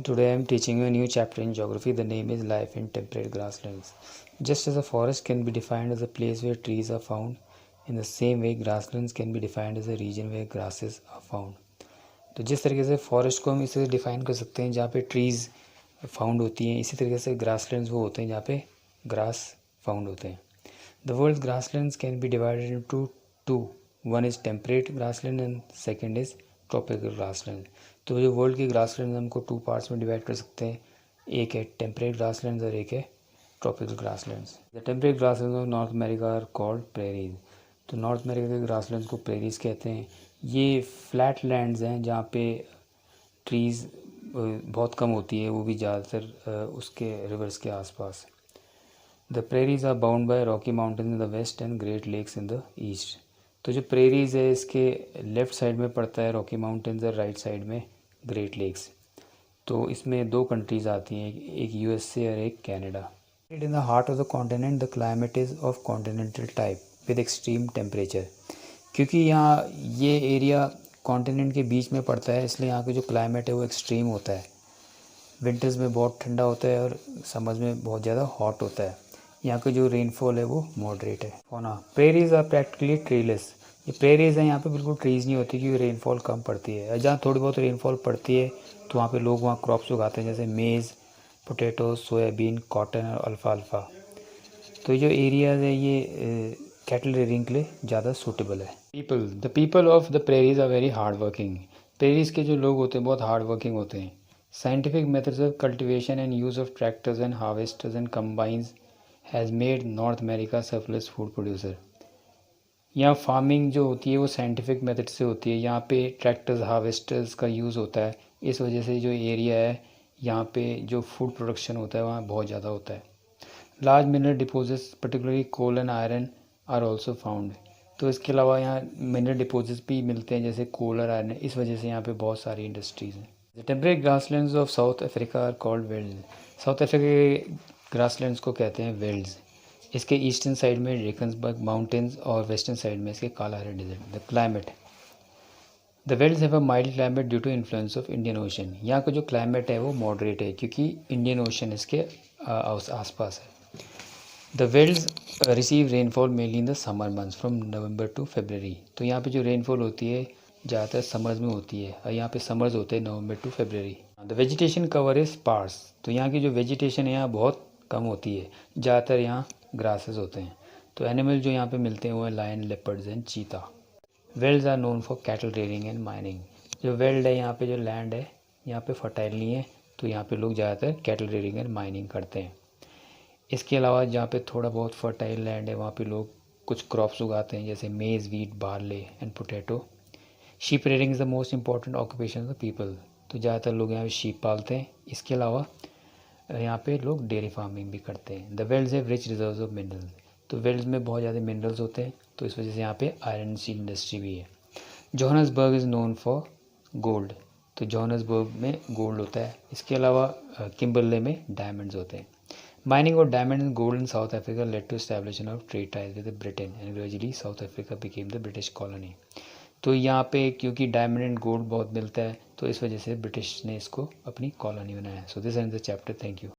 Today I am teaching you a new chapter in geography. The name is Life in Temperate Grasslands. Just as a forest can be defined as a place where trees are found, in the same way grasslands can be defined as a region where grasses are found. तो जिस तरीके से forest को हम इसे define कर सकते हैं जहाँ पे ट्रीज़ फाउंड होती हैं, इसी तरीके से ग्रासलैंड्स वो होते हैं जहाँ पे ग्रास फाउंड होते हैं. The world's grasslands can be divided into two. One is temperate grassland and second is tropical grassland. तो जो वर्ल्ड के ग्रासलैंड हमको टू पार्ट्स में डिवाइड कर सकते हैं. एक है टेम्परेट ग्रासलैंड्स और एक है tropical grasslands. The temperate grasslands of North America are called prairies. तो नॉर्थ अमेरिका के ग्रासलैंड्स को प्रेरीज कहते हैं. ये फ्लैट लैंड्स हैं जहाँ पे ट्रीज़ बहुत कम होती है, वो भी ज़्यादातर उसके रिवर्स के आसपास. The prairies are bound by Rocky mountain in the west and Great Lakes in the east. तो जो प्रेरीज है इसके लेफ़्ट साइड में पड़ता है रॉकी माउंटेन्स और राइट साइड में ग्रेट लेक्स. तो इसमें दो कंट्रीज़ आती हैं, एक यूएसए और एक Canada. In the heart of the continent the climate is of continental type with extreme temperature. क्योंकि यहाँ ये एरिया कॉन्टिनेंट के बीच में पड़ता है, इसलिए यहाँ का जो क्लाइमेट है वो एक्सट्रीम होता है. विंटर्स में बहुत ठंडा होता है और समर्स में बहुत ज़्यादा हॉट होता है. यहाँ का जो रेनफॉल है वो मॉडरेट है. होना प्रेरीज आर प्रैक्टिकली ट्रीलेस. ये प्रेरीज हैं, यहाँ पे बिल्कुल ट्रीज़ नहीं होती क्योंकि रेनफॉल कम पड़ती है. जहाँ थोड़ी बहुत रेनफॉल पड़ती है तो वहाँ पे लोग वहाँ क्रॉप्स उगाते हैं जैसे मेज़, पोटैटो, सोयाबीन, कॉटन और अल्फ़ाल्फ़ा. तो ये जो एरियाज़ है ये कैटल रेयरिंग के लिए ज़्यादा सूटेबल है. The people of the prairies are very hard working. Prairies के जो लोग होते हैं बहुत हार्ड वर्किंग होते हैं. Scientific methods of cultivation and use of tractors and harvesters and combines has made north America surplus food producer. यहाँ farming जो होती है वो साइंटिफिक मेथड से होती है. यहाँ पे ट्रैक्टर्स, हार्वेस्टर्स का यूज़ होता है. इस वजह से जो एरिया है यहाँ पे जो फूड प्रोडक्शन होता है वहाँ बहुत ज़्यादा होता है. Large mineral deposits particularly coal and iron are also found. तो इसके अलावा यहाँ मिनरल डिपोजिट्स भी मिलते हैं जैसे कोल और आयरन. इस वजह से यहाँ पे बहुत सारी इंडस्ट्रीज़ हैं. The temperate grasslands of South Africa are called velds. South Africa के ग्रासलैंड्स को कहते हैं वेल्ड्स. इसके ईस्टर्न साइड में ड्रेकन्सबर्ग माउंटेन्स और वेस्टर्न साइड में इसके Kalahari desert. The climate the velds have a mild climate due to influence of Indian Ocean. यहाँ का जो क्लाइमेट है वो मॉडरेट है क्योंकि इंडियन ओशन इसके आसपास है. The velds receive rainfall mainly in the summer months from November to February. तो यहाँ पे जो रेनफॉल होती है ज़्यादातर समर्स में होती है और यहाँ पे समर्स होते हैं November to February. The vegetation cover is sparse. तो यहाँ की जो वेजिटेशन है यहाँ बहुत कम होती है. ज़्यादातर यहाँ ग्रासेस होते हैं. तो एनिमल जो यहाँ पे मिलते हैं वो है lion, leopards and cheetah. Velds are known for cattle rearing and mining. जो वेल्ड है यहाँ पे जो लैंड है यहाँ पे फर्टाइल नहीं है, तो यहाँ पे लोग ज़्यादातर कैटल रेयरिंग एंड माइनिंग करते हैं. इसके अलावा जहाँ पे थोड़ा बहुत फर्टाइल लैंड है वहाँ पे लोग कुछ क्रॉप्स उगाते हैं जैसे मेज़, wheat, barley and potato. Sheep rearing is the most important occupation of the people. तो ज़्यादातर लोग यहाँ पे शीप पालते हैं. इसके अलावा यहाँ पे लोग डेयरी फार्मिंग भी करते हैं. The velds have rich reserves of minerals. तो वेल्ड्स में बहुत ज़्यादा मिनरल्स होते हैं, तो इस वजह से यहाँ पे आयरन स्टील इंडस्ट्री भी है. Johannesburg is known for gold. तो जोहान्सबर्ग में गोल्ड होता है. इसके अलावा किम्बरले में डायमंड्स होते हैं. Mining of diamond and gold in South Africa led to establishment of trade ties with Britain and gradually South Africa became the British colony. तो यहाँ पे क्योंकि डायमंड एंड गोल्ड बहुत मिलता है तो इस वजह से ब्रिटिश ने इसको अपनी कॉलोनी बनाया. So this and the chapter. Thank you.